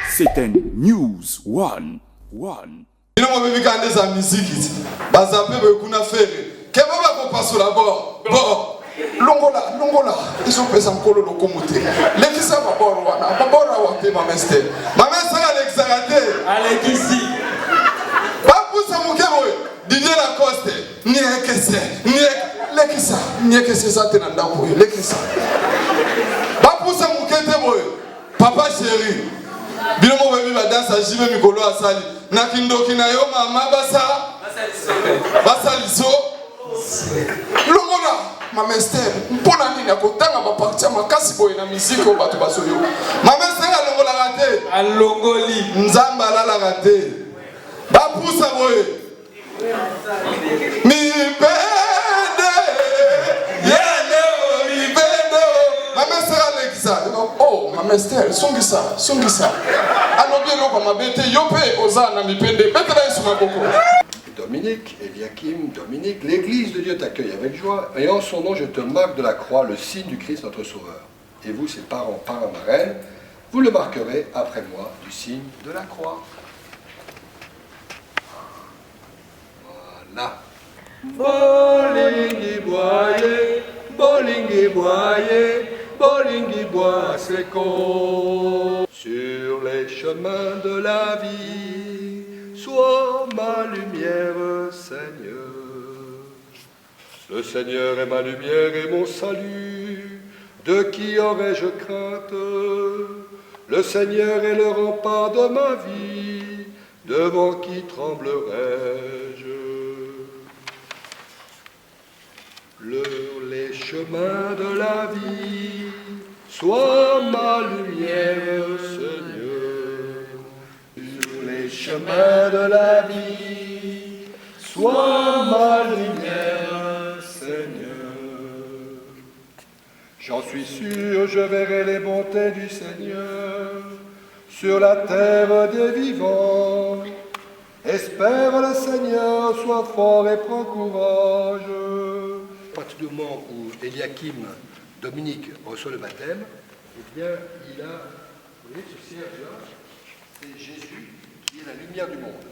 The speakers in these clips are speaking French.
C'est un News One. Ino mo bebi kande za miziki. Bazape be kuna fere. Ke baba ko paso la bo. Longola. Iso pesa nkolo lokomote. Lekisa baboro wana. Baboro wa te mameste. Mameste Alexarate. Alexisi. Bapusa mukebo. Didier Lacoste. Niekese sa te na ndako. Lekisa. Bapusa mukete boy. Papa chéri. Bino mo bebi ba dansa jibe mikolo asali. Nakindoki na yo mama basaliso. Longola. Mama Esther, mpona nini akotanga bapartia makasi boye na miziki o bato basoyo. Mama Esther alongola rate. Alongoli. Nzamba alala rate. Bapusa boye. Mi pede. Yale mi pede. Mama Esther Alexa. Oh, Mama Esther, sungisa. Alobi loko mabete yope ozana mi pende. Betela yesu maboko. Dominique, Eliakim, Dominique, l'Église de Dieu t'accueille avec joie, et en son nom je te marque de la croix le signe du Christ notre Sauveur. Et vous, ses parents, marraines, vous le marquerez après moi du signe de la croix. Voilà. Bolingi boye, seco. Sur les chemins de la vie, sois ma lumière, Seigneur. Le Seigneur est ma lumière et mon salut. De qui aurais-je crainte? Le Seigneur est le rempart de ma vie. Devant qui tremblerais-je? Les chemins de la vie, sois ma lumière, Seigneur. Sur les chemins de la vie, sois ma lumière, Seigneur. J'en suis sûr, je verrai les bontés du Seigneur sur la terre des vivants. Espère le Seigneur, sois fort et prends courage. À partir du moment où Eliakim, Dominique, reçoit le baptême, eh bien, il a, vous voyez, ce cierge-là, c'est Jésus qui est la lumière du monde.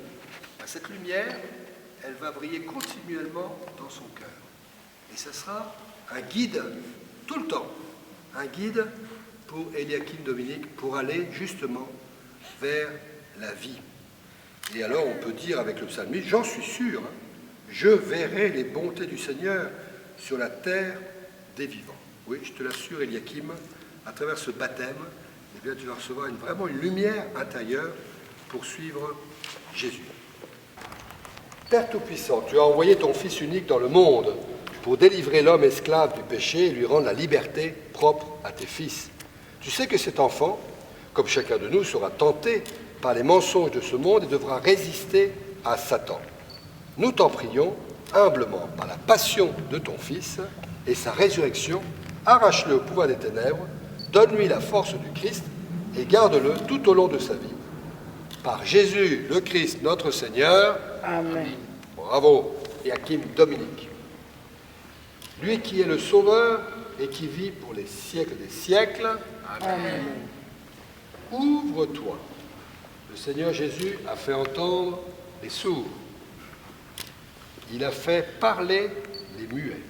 Cette lumière, elle va briller continuellement dans son cœur. Et ce sera un guide, tout le temps, un guide pour Eliakim, Dominique, pour aller justement vers la vie. Et alors, on peut dire avec le psalmiste, j'en suis sûr, je verrai les bontés du Seigneur sur la terre des vivants. Oui, je te l'assure, Eliakim, à travers ce baptême, eh bien, tu vas recevoir vraiment une lumière intérieure pour suivre Jésus. Père Tout-Puissant, tu as envoyé ton Fils unique dans le monde pour délivrer l'homme esclave du péché et lui rendre la liberté propre à tes fils. Tu sais que cet enfant, comme chacun de nous, sera tenté par les mensonges de ce monde et devra résister à Satan. Nous t'en prions humblement par la passion de ton Fils et sa résurrection, arrache-le au pouvoir des ténèbres, donne-lui la force du Christ et garde-le tout au long de sa vie. Par Jésus, le Christ, notre Seigneur. Amen. Bravo, Eliakim, Dominique. Lui qui est le Sauveur et qui vit pour les siècles des siècles. Amen. Ouvre-toi. Le Seigneur Jésus a fait entendre les sourds. Il a fait parler les muets.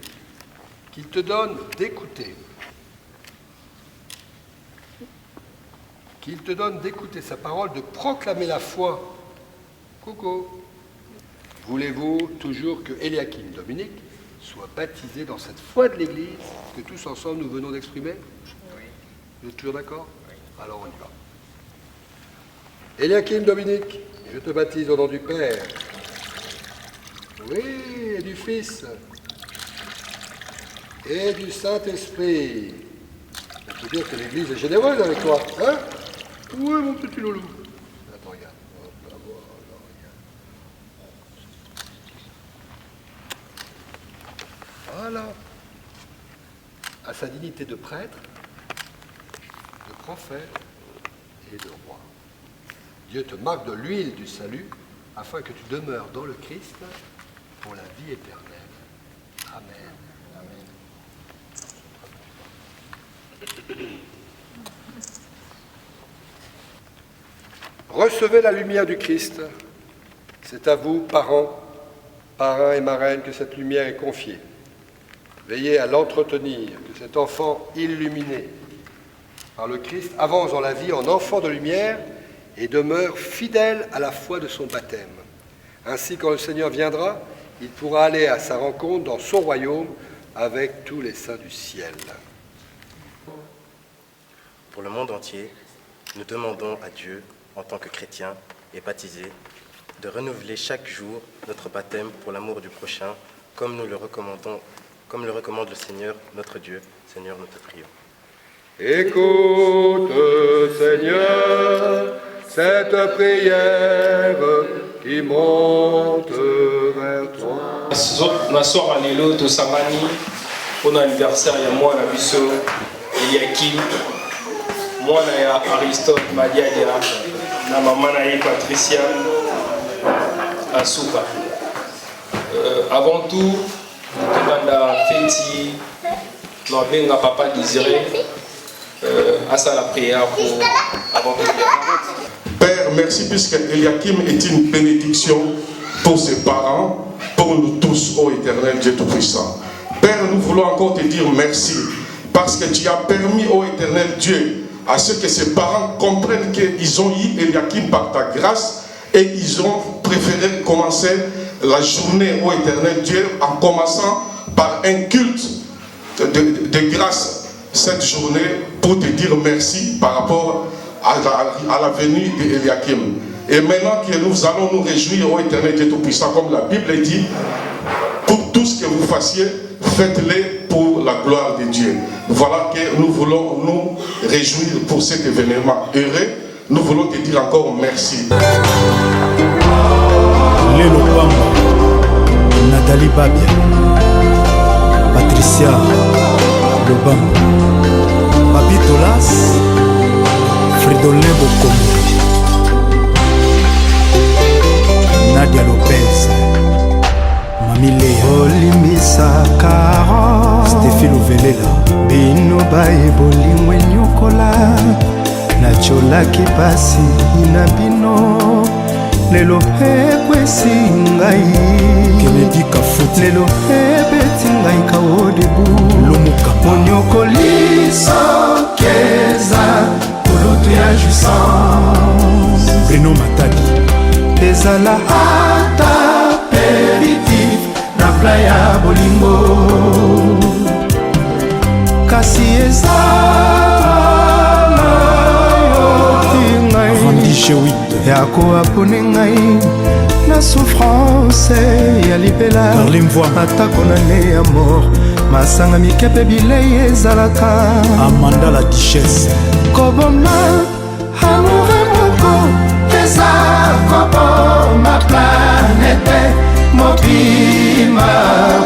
Qu'il te donne d'écouter. Qu'il te donne d'écouter sa parole, de proclamer la foi. Coucou. Voulez-vous toujours que Eliakim, Dominique, soit baptisé dans cette foi de l'Église que tous ensemble nous venons d'exprimer? Oui. Vous êtes toujours d'accord? Oui. Alors on y va. Eliakim, Dominique, je te baptise au nom du Père, oui, et du Fils, et du Saint-Esprit. Ça veut dire que l'Église est généreuse avec toi, hein? Oui, mon petit loulou. Attends, regarde. Voilà. À sa dignité de prêtre, de prophète et de roi. Dieu te marque de l'huile du salut afin que tu demeures dans le Christ pour la vie éternelle. Amen. Amen. Recevez la lumière du Christ. C'est à vous, parents et marraines, que cette lumière est confiée. Veillez à l'entretenir, que cet enfant illuminé par le Christ avance dans la vie en enfant de lumière et demeure fidèle à la foi de son baptême. Ainsi, quand le Seigneur viendra, il pourra aller à sa rencontre dans son royaume avec tous les saints du ciel. Pour le monde entier, nous demandons à Dieu, en tant que chrétiens et baptisés, de renouveler chaque jour notre baptême pour l'amour du prochain, comme le recommande le Seigneur, notre Dieu. Seigneur, nous te prions. Écoute, Seigneur, cette prière qui monte vers toi. Na soir lelo to samani pour l'anniversaire ya moi na biso Eliakim, moi na Aristote Madiadia, na maman na Patricia Asuka. Avant tout, demanda feti no benga papa Désiré à ça la prière pour avant tout. Père, merci puisque Eliakim est une bénédiction pour ses parents, pour nous tous, ô Éternel Dieu Tout-Puissant. Père, nous voulons encore te dire merci parce que tu as permis, ô Éternel Dieu, à ce que ses parents comprennent qu'ils ont eu Eliakim par ta grâce et ils ont préféré commencer la journée, ô Éternel Dieu, en commençant par un culte de grâce cette journée pour te dire merci par rapport à la venue d'Eliakim. Et maintenant que nous allons nous réjouir, ô Éternel Dieu Tout-Puissant, comme la Bible dit, pour tout ce que vous fassiez, faites-le pour la gloire de Dieu. Voilà que nous voulons nous réjouir pour cet événement heureux. Nous voulons te dire encore merci. Lélo Bamba, Nathalie Babia, Patricia Lobamba, Papi Tolas, Fridolin Bokomo, Nadia Lopez, Mami Léa, Olimisa Karo, Stéphie Louvelela, Bino Bae Bolingwe Nyokola, Nacholaki pasi na bino, lelo ekwesi ngai, Kennedy Kafuti, lelo ebeti ngai kao debu, Lomuka, Monyokoli sokeza, kulutu ya jouissance, Bruno Matadi, ezala ata periti na playa bolingo, kasi ezala Randy Chewi, yako apone ngai na souffrance ya libela, Carlim Voix, atako na ne ya mort, masanga mikepe bilei ezalaka, Amanda la Duchesse, koboma amoure moko eza koboma planete mobima,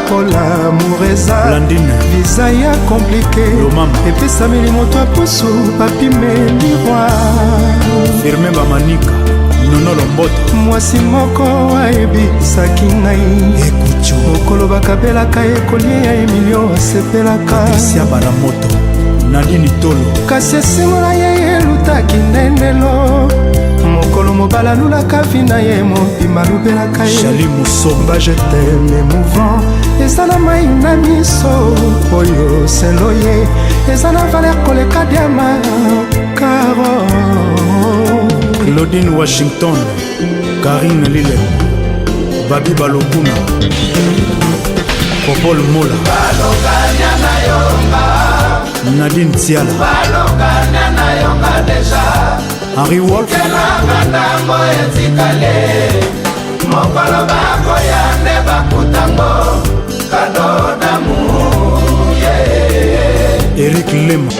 kolamour eza Blandine, viza ya komplike, Lomama, epesameli moto apusu bapime miroir, Firmin Bamanika, Nono Lomboto, mwasi moko ayebisaki ngai Ekucho, mokolo bakabelaka ekolie ya emilio asepelaka, Patricia Baramoto, Nadine Tolo, kasi esengo na ye elutaki ndendelo, mokolo mobala alulaka vi na ye mobima alubelaka ye, Jali Moussomba, je t'aime émouvant, eza na mai na miso oyo selo ye, eza na valer koleka diama karo, Claudine Washington, Karine Lille, Babi Balokuna, Popol Mola, Nadine Tiala, Henri Wolf, Eric Lema,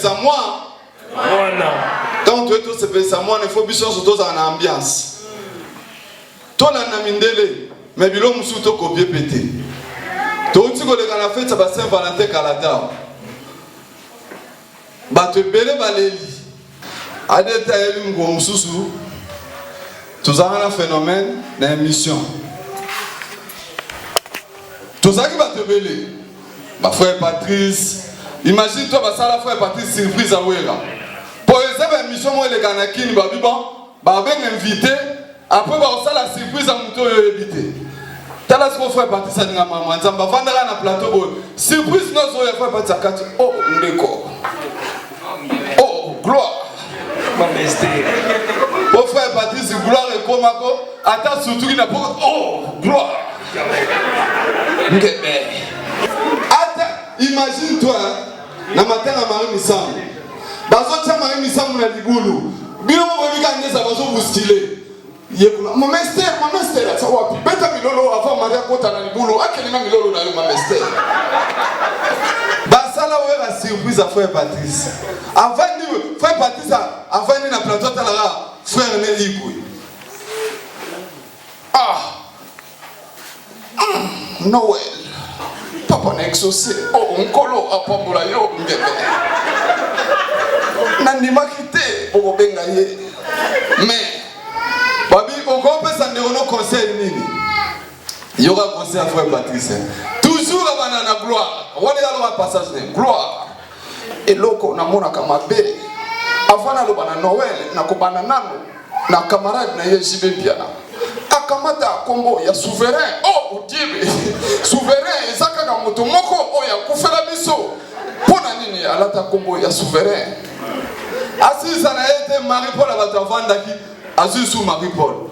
sepelisa moi. Tant que tu sepelisa moi, il faut bien surtout en ambiance. Toi la namindele, mais bilo musu to copier pété. Toi tu ko le kana fête ça va Saint-Valentin Canada. Ba te belé baleli. Adeta yebi ngo mususu. Tout ça un phénomène d'émission. Tout ça qui va te belé. Ma frère Patrice, imagine toi bah ça la frère Patrice surprise à Ouera. Pour exemple émission moi les Ganakini ba biban, ba ben invité, après bah ça la surprise à Mouto yo éviter. Tala ce frère Patrice a dit à maman, nzamba vandala na plateau bo. Surprise no zo ya frère Patrice akati. Oh ndeko. Oh gloire. Mon frère Patrice, gloire et komako, attends surtout qu'il n'a pas. Oh, gloire! Attends, imagine-toi, na matin à Marie Missam. Bazo tia Marie Missam na libulu. Bien mon bébé quand ça bazo vous stylé. Mon master, ça va. Beta milolo avant Maria Kota na libulu. Akelima milolo na yo ma master. Basala ouais la surprise à frère Patrice. Avant nous, frère Patrice avant nous na plateau talara frère né ikoui. Noël. Papa n'a exaucé. Oh, on colo à Pambola yo ngebe. Nandima quitté pour bengaye. Mais babi on peut s'en dire au conseil nini. Il y aura conseil à frère Patrice. Toujours la banana gloire. On va aller passage de gloire. Et loko na mona kama be. Avant na loba na Noël na kobana nano na camarade na yejibe piana. Akamata kombo ya souverain. Oh dieu. Souverain ezaka ka moto moko oya kufela biso. Pona nini alata kombo ya souverain. Asisa na ete Marie-Paul abatavandaki azusu Marie-Paul.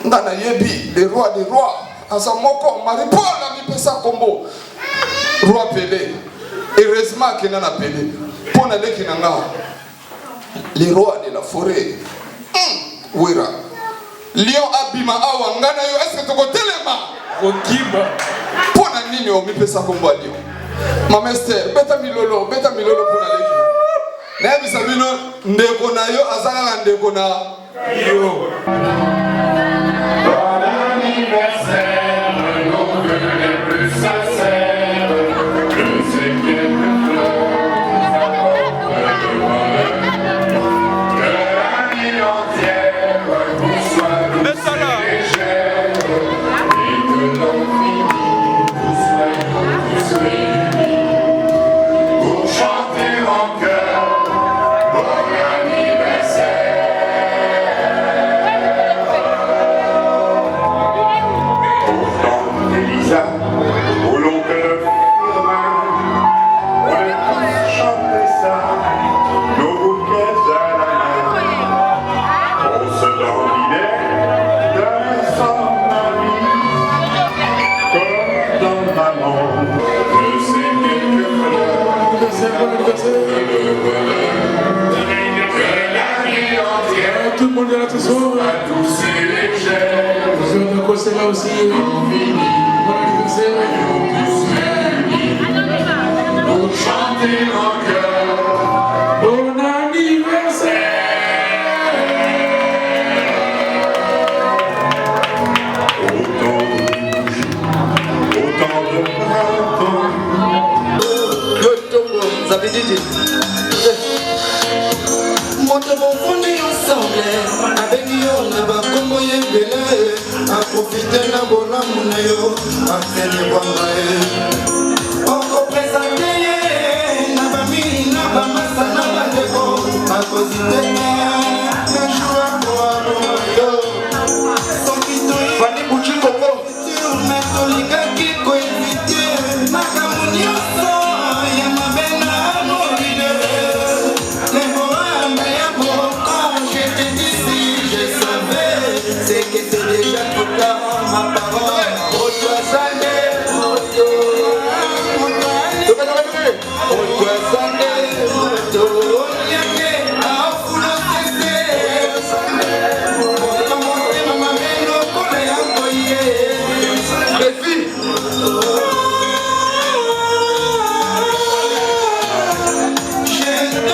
Ndana yebi le roi des rois. Asa moko Marie-Paul a mis pesa kombo roi Pelé. Heureusement qu'il en a Pelé. Pour aller qui n'a les rois de la forêt. Ouira. Lion abima awa ngana yo est-ce que tu connais telema? Okiba. Pour na nini o mi pesa kombo lion. Mama Esther, beta milolo pour aller qui. Na bisa bino ndeko na yo azaka ndeko na yo. Bon anniversaire, nos vœux les plus sincères, que ces quelques fleurs nous apportent de bonheur, que la nuit entière vous soit douce et légère, et que l'on finit vous soyons tous réunis, pour chanter en cœur, bon anniversaire. Au long de le firmament, on a tous chanté ça, nos bouquets à la main. On se donne l'idée d'un son ami, comme dans maman, de ces quelques fleurs, de bonheur, que la nuit entière, tout le monde est là ce soir, soit douce et légère, je ne connais pas aussi, pour chanter en cœur, bon anniversaire. Autant de printemps. Vous avez dit moto bofundi ensemble avec yo na bakombo yebele a profiter na bolamu na yo afeli bwanga e oko présenter ye na bamini na bamasa na bandeko akozitenya na joie kwa yo soki fani buchiko ko metolingaki koevite makambo nyonso ya mabena mobile. C'est que c'est déjà trop tard, ma parole. Je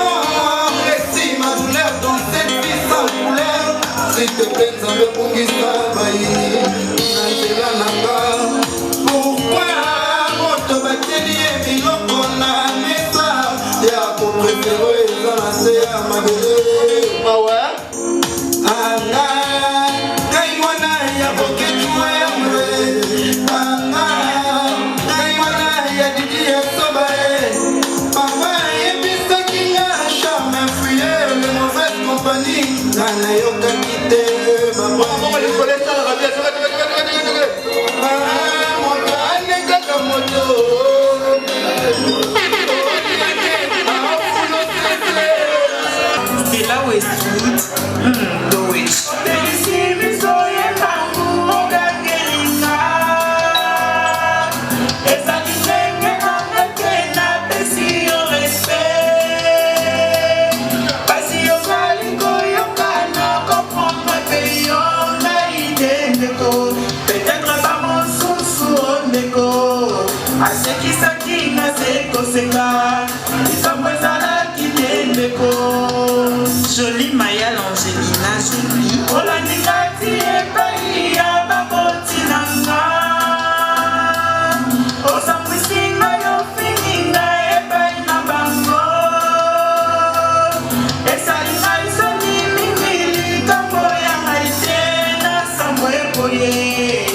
boye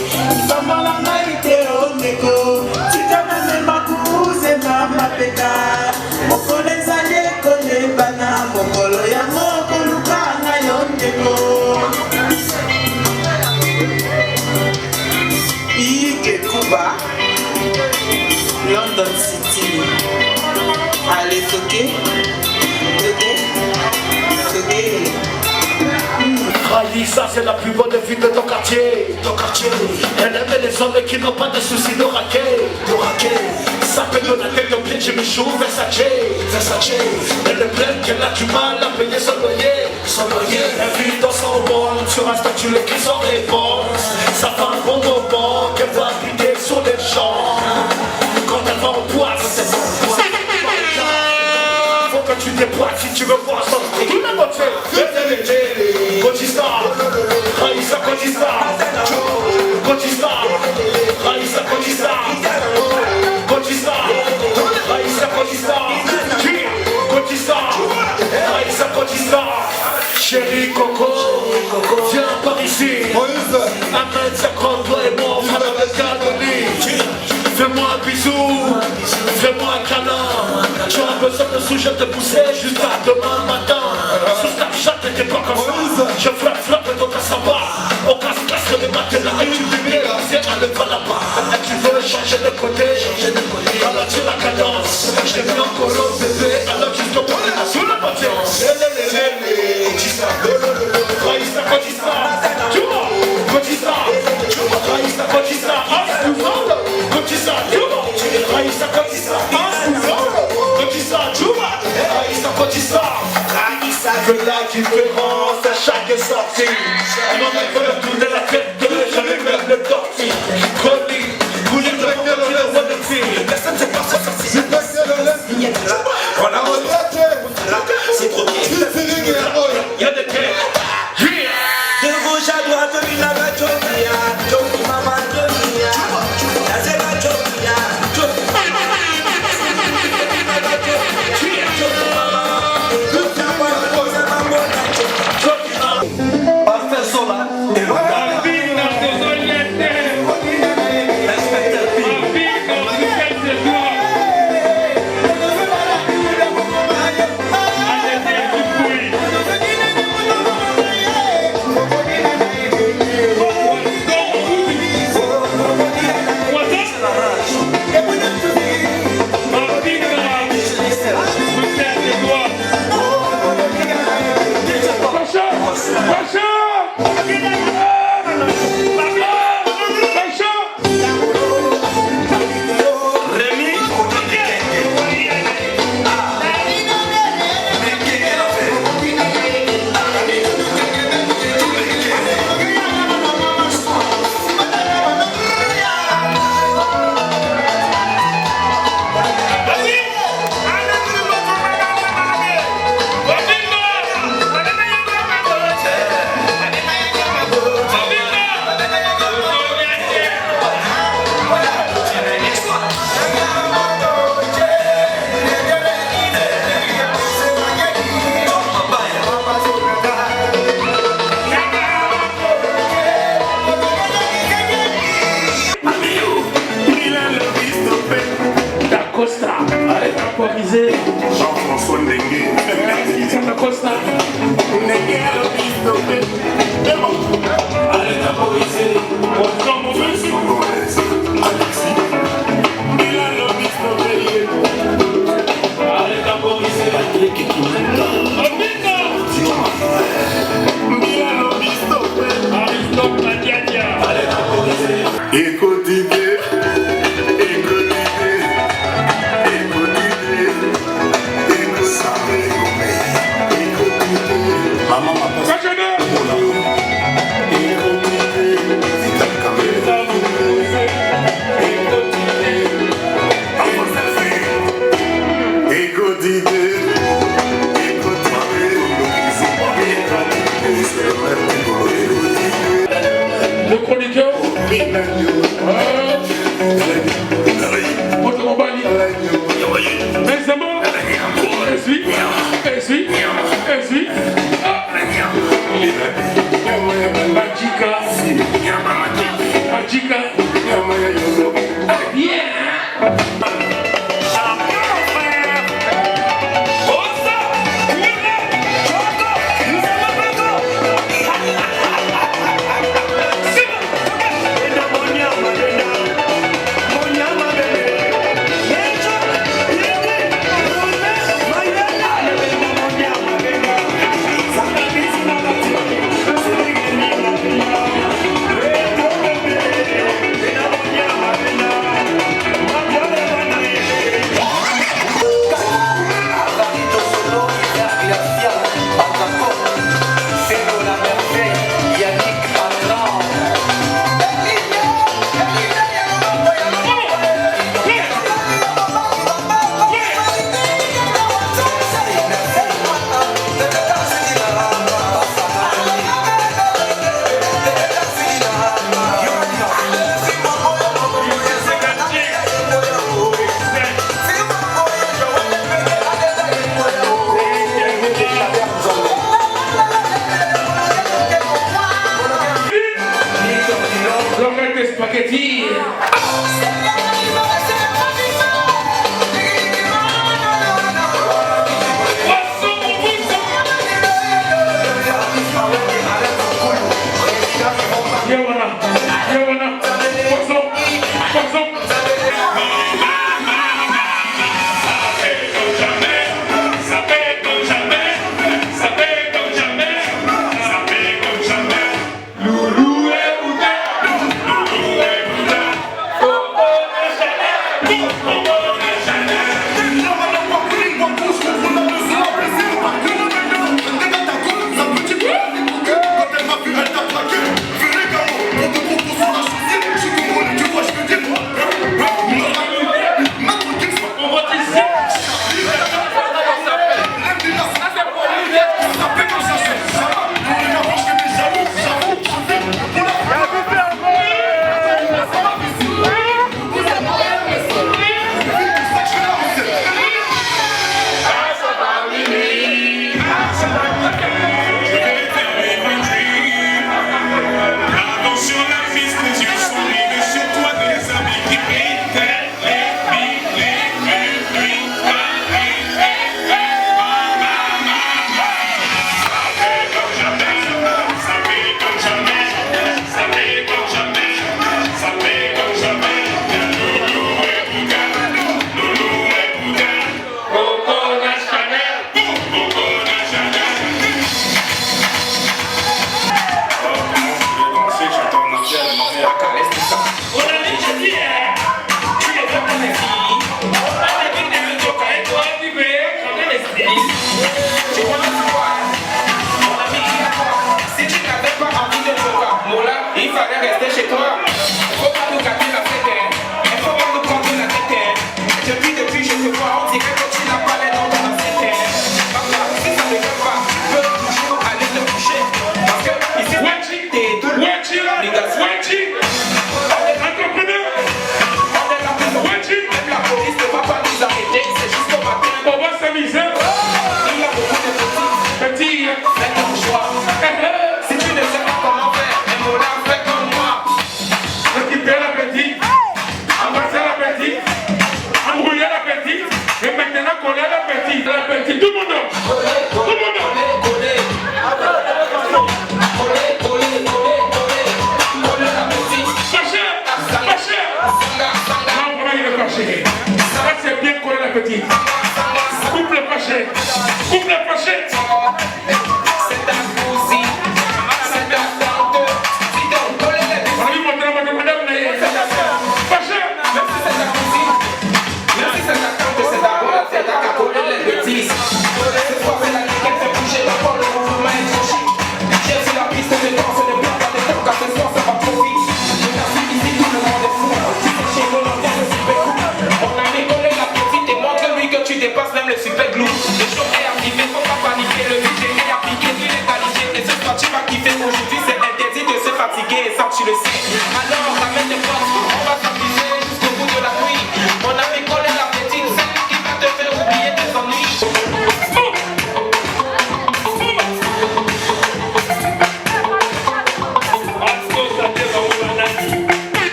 Samala maite ondeko Tika mame makuze mama peta Mokole zale kole bana Mokolo ya moko lukanga yondeko Ike Kuba London City Allez toquer Raïssa, c'est la plus bonne fille de ton quartier. Elle aime les hommes qui n'ont pas de soucis de raquer. Ça peut de la tête au pied, je me chou, Versace. Elle est pleine qu'elle a du mal à payer son loyer. Elle vit dans son monde, sur un statut écrit sans réponse. Ça fait un bon moment qu'elle va habiter sur les champs. Quand elle va en boîte, c'est son boîte. Faut que tu déboîtes si tu veux voir son prix. Tout le monde fait. Kotista, Raïssa Kotista, Kotista, Raïssa Kotista, Kotista, Raïssa Kotista, Kotista, Raïssa Kotista. Chérie Coco, viens par ici. 1m50, toi et moi, on fera le cadeau. Fais-moi un bisou, fais-moi un câlin. Tu as besoin de sous-je te pousser jusqu'à demain matin. Sur Snapchat, t'étais pas comme ça. Je frappe donc à savoir. On casse les matelas et tu dis c'est à le pas là-bas. Et tu veux changer de côté. Alors tu la cadence. Je t'ai mis en colo bébé. Alors juste au point sous la patience. Kotista, Raïssa Kotista, tu vois, Kotista, Raïssa Kotista, Kotista, tu vois, Raïssa Kotista, Kotista, tu vois, Raïssa Kotista. Que la différence à chaque sortie. Elle m'en a fait le tour de la tête de jamais même le tortille. Chronique, couler de le roi de fille. Personne ne sait pas ça, c'est pas ça. On a regretté. C'est trop bien. Il y a des têtes. De gauche à droite, de la Jovia, Jovi Mama Jovia, la Zéba Jovia, Jovi Mama, parfait sola et local. Jean-François Ndengue. Costa. Allez, temporiser. Encore mon fils. Alexis. Milan Lobispo Bellier. Allez, temporiser. Patrick Kimenta. Omina. Milan Lobispo Bellier. Aristote Madiania. Allez, temporiser. Écoutez. Le chroniqueur. Automobile. Mais c'est bon. Essuie. Magica. des spaghettis.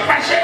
Fâché.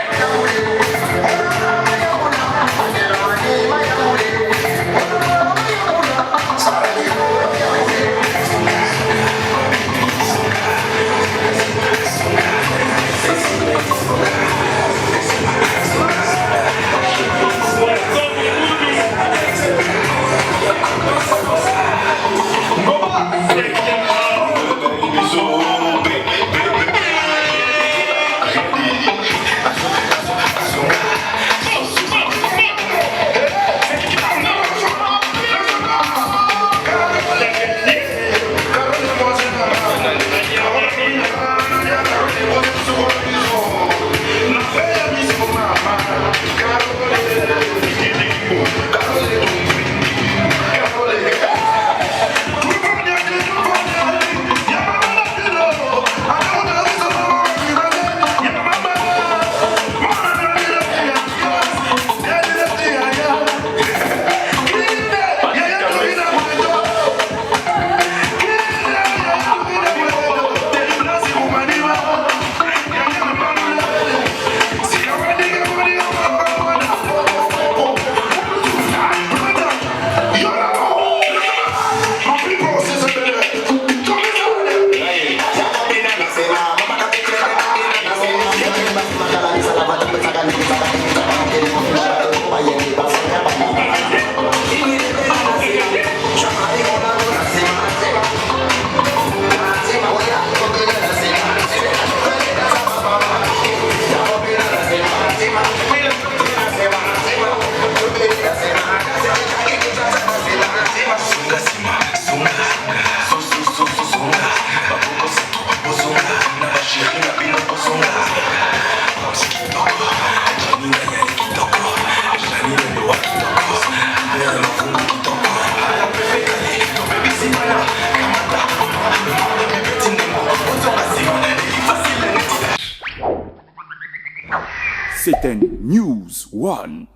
C'était News One.